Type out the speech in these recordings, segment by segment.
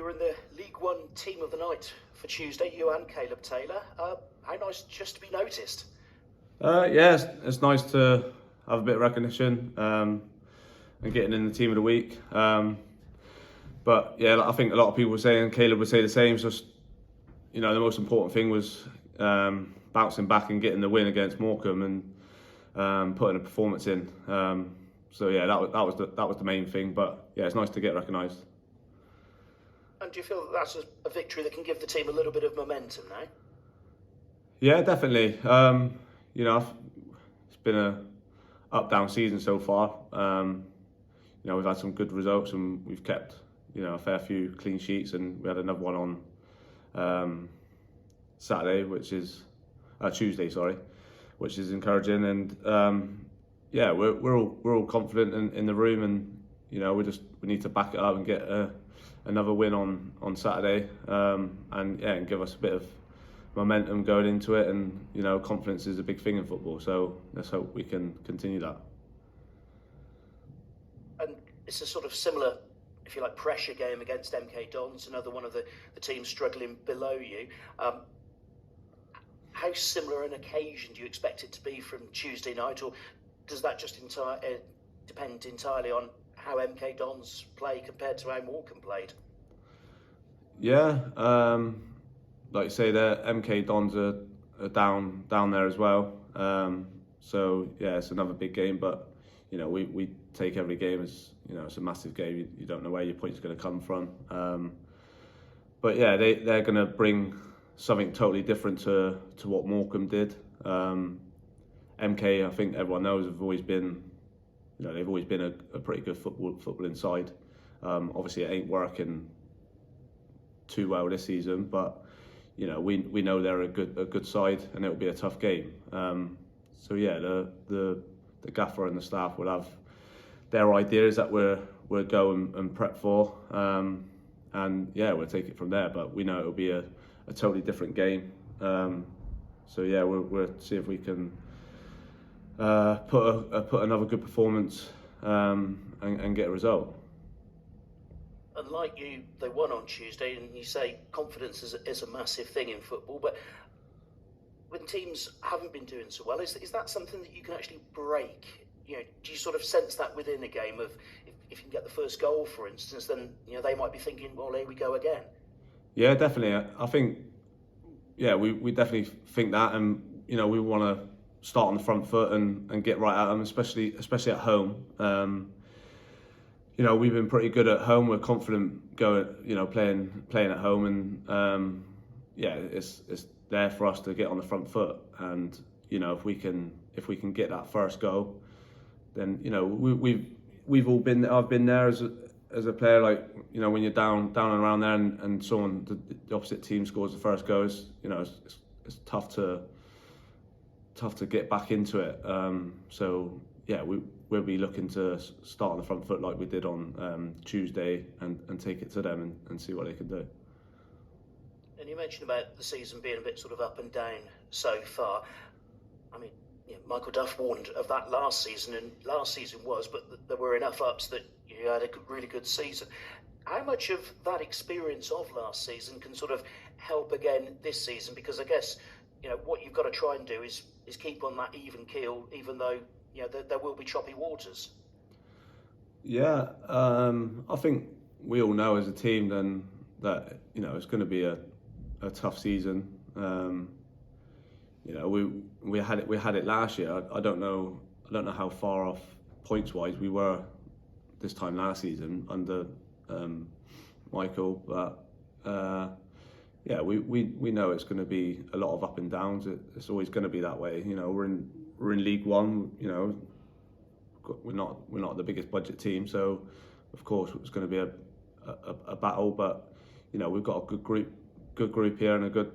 You're in the League One team of the night for Tuesday, you and Caleb Taylor. How nice just to be noticed. Yeah, it's nice to have a bit of recognition and getting in the team of the week. But yeah, I think a lot of people were saying, Caleb would say the same. So, the most important thing was bouncing back and getting the win against Morecambe and putting a performance in. So yeah, that was the main thing. But yeah, it's nice to get recognised. And do you feel that that's a victory that can give the team a little bit of momentum now? Yeah, definitely. It's been a up-down season so far. We've had some good results and we've kept, a fair few clean sheets, and we had another one on Saturday, which is Tuesday, which is encouraging. And we're all confident in the room, and we need to back it up and get another win on Saturday, and give us a bit of momentum going into it. And confidence is a big thing in football, so let's hope we can continue that. And it's a sort of similar, if you like, pressure game against MK Dons, another one of the teams struggling below you. How similar an occasion do you expect it to be from Tuesday night, or does that just depend entirely on how MK Dons play compared to how Morecambe played? Yeah, like you say, the MK Dons are down there as well. So yeah, it's another big game, but we take every game as it's a massive game. You don't know where your points are going to come from. But yeah, they're going to bring something totally different to what Morecambe did. MK, I think everyone knows, have always been, they've always been a pretty good footballing side. Obviously, it ain't working too well this season, but we know they're a good side, and it'll be a tough game. So yeah, the gaffer and the staff will have their ideas that we'll go and prep for, and yeah, we'll take it from there. But we know it'll be a totally different game. So yeah, we'll see if we can put another good performance and get a result. And like you, they won on Tuesday, and you say confidence is a massive thing in football, but when teams haven't been doing so well, is that something that you can actually break? Do you sort of sense that within a game of, if you can get the first goal, for instance, then they might be thinking, well, here we go again. Yeah, definitely. I think, we definitely think that, and we want to start on the front foot and get right at them, especially at home. We've been pretty good at home. We're confident going, playing at home, and it's there for us to get on the front foot. And if we can get that first goal, then we've all been. I've been there as a player. Like when you're down and around there, and someone the opposite team scores the first goal, it's tough to get back into it. So yeah, we'll be looking to start on the front foot like we did on Tuesday, and take it to them and see what they can do. And you mentioned about the season being a bit sort of up and down so far. I mean, Michael Duff warned of that last season, and last season was, but there were enough ups that you had a really good season. How much of that experience of last season can sort of help again this season? Because I guess, what you've got to try and do is keep on that even keel, even though there will be choppy waters. Yeah, I think we all know as a team then that it's going to be a tough season. We had it last year. I don't know how far off points wise we were this time last season under Michael, but we know it's going to be a lot of up and downs. It's always going to be that way. We're in League One. We're not the biggest budget team, so of course it's going to be a battle. But we've got a good group here, and a good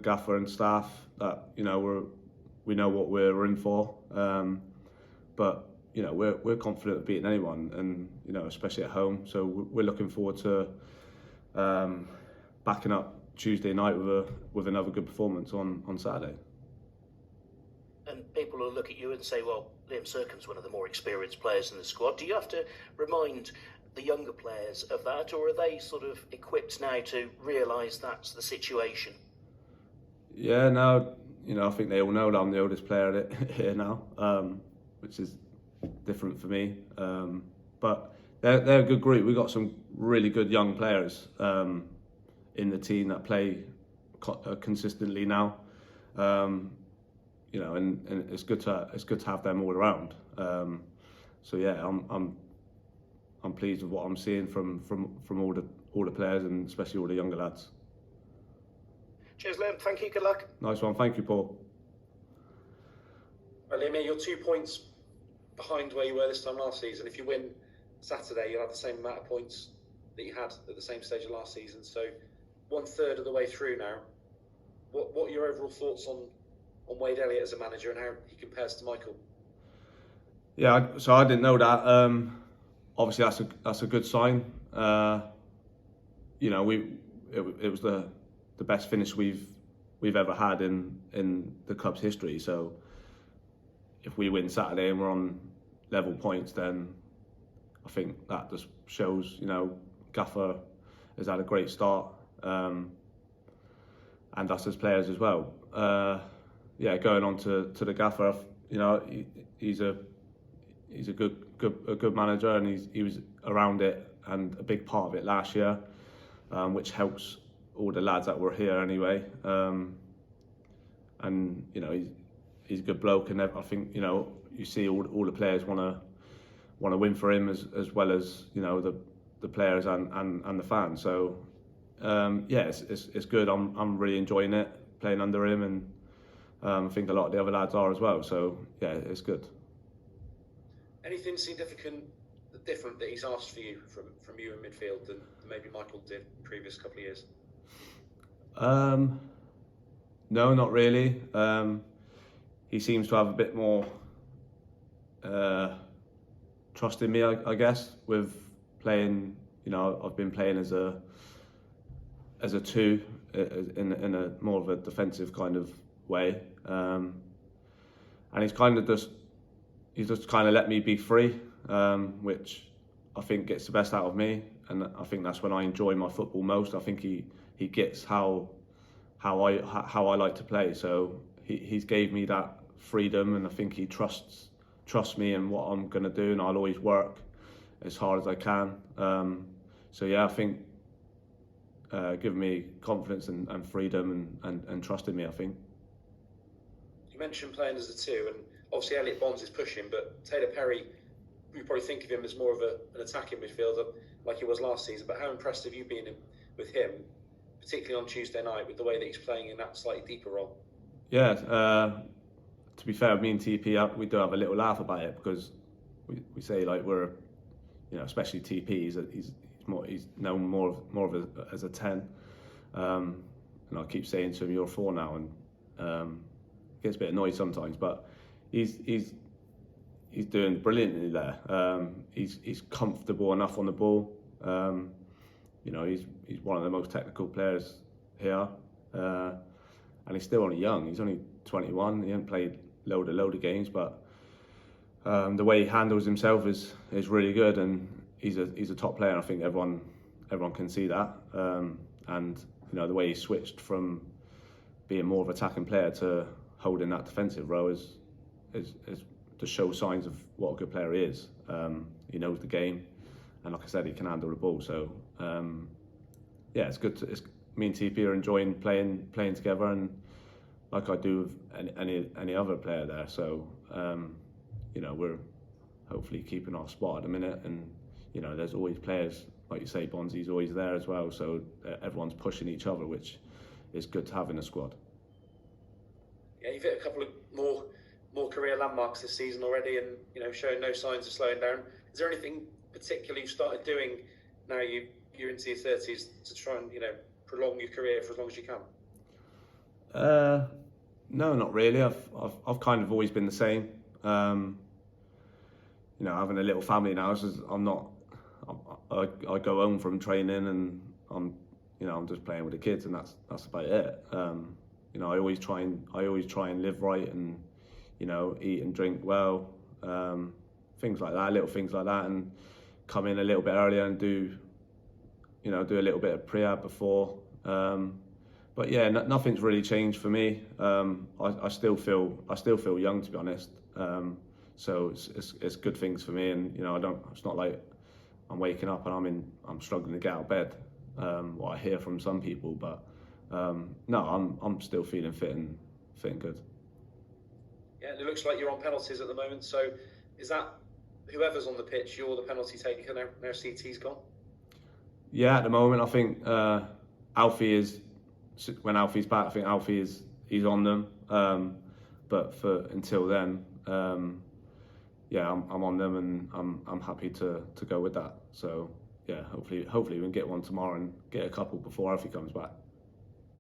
gaffer and staff that we know what we're in for. But we're confident of beating anyone, and especially at home. So we're looking forward to backing up Tuesday night with another good performance on Saturday. And people will look at you and say, well, Liam Sercombe's one of the more experienced players in the squad. Do you have to remind the younger players of that, or are they sort of equipped now to realise that's the situation? Yeah, now, I think they all know that I'm the oldest player here now, which is different for me. But they're a good group. We've got some really good young players in the team that play consistently now. And it's good to have them all around. So yeah, I'm pleased with what I'm seeing from all the players, and especially all the younger lads. Cheers, Liam. Thank you. Good luck. Nice one. Thank you, Paul. Well, Liam, you're 2 points behind where you were this time last season. If you win Saturday, you'll have the same amount of points that you had at the same stage of last season. So 1/3 of the way through now. What are your overall thoughts on Wade Elliott as a manager and how he compares to Michael? Yeah, so I didn't know that. Obviously, that's a good sign. It was the best finish we've ever had in the club's history. So if we win Saturday and we're on level points, then I think that just shows, Gaffer has had a great start, and us as players as well. Going on to the Gaffer, he's a good manager, and he was around it and a big part of it last year, which helps all the lads that were here anyway. He's a good bloke, and I think you see all the players want to win for him as well as the players and the fans. So it's good. I'm really enjoying it playing under him, and I think a lot of the other lads are as well. So yeah, it's good. Anything significant, different that he's asked for you from you in midfield than maybe Michael did in the previous couple of years? No, not really. He seems to have a bit more trust in me, I guess, with playing. I've been playing as a two in a more of a defensive kind of way, and he's just kind of let me be free, which I think gets the best out of me, and I think that's when I enjoy my football most. I think he gets how I like to play, so he's gave me that freedom, and I think he trusts me in what I'm going to do, and I'll always work as hard as I can. So yeah, I think giving me confidence and freedom and trust in me, I think. You mentioned playing as a two, and obviously Elliot Bonds is pushing, but Taylor Perry, you probably think of him as more of an attacking midfielder like he was last season, but how impressed have you been with him, particularly on Tuesday night, with the way that he's playing in that slightly deeper role? Yeah, to be fair, me and TP, we do have a little laugh about it, because we say like we're, especially TP, he's known more as a 10, and I keep saying to him, "You're a 4 now," and gets a bit annoyed sometimes, but he's doing brilliantly there. He's comfortable enough on the ball. He's one of the most technical players here, and he's still only young. He's only 21. He hasn't played load of games, but the way he handles himself is really good, and he's a top player. And I think everyone can see that. And the way he switched from being more of an attacking player to holding that defensive role is to show signs of what a good player he is. He knows the game, and like I said, he can handle the ball. So it's good. Me and TP are enjoying playing together, and like I do with any other player there. So we're hopefully keeping our spot at the minute, and there's always players, like you say, Bonzi's always there as well. So everyone's pushing each other, which is good to have in a squad. Yeah, you've hit a couple of more career landmarks this season already, and showing no signs of slowing down. Is there anything particular you've started doing now you're into your 30s to try and prolong your career for as long as you can? No, not really. I've kind of always been the same. Having a little family now, so I go home from training and I'm just playing with the kids, and that's about it. I always try and live right, and eat and drink well, things like that, little things like that, and come in a little bit earlier and do a little bit of pre-ab before. But yeah, nothing's really changed for me. I still feel young, to be honest. So it's good things for me, and it's not like I'm waking up and I'm struggling to get out of bed. What I hear from some people, but no, I'm still feeling fit and good. Yeah, and it looks like you're on penalties at the moment. So is that whoever's on the pitch, you're the penalty taker now? Now CT's gone. Yeah, at the moment, I think Alfie is. When Alfie's back, I think he's on them. But until then, yeah, I'm on them, and I'm happy to go with that. So yeah, hopefully we can get one tomorrow and get a couple before Alfie comes back.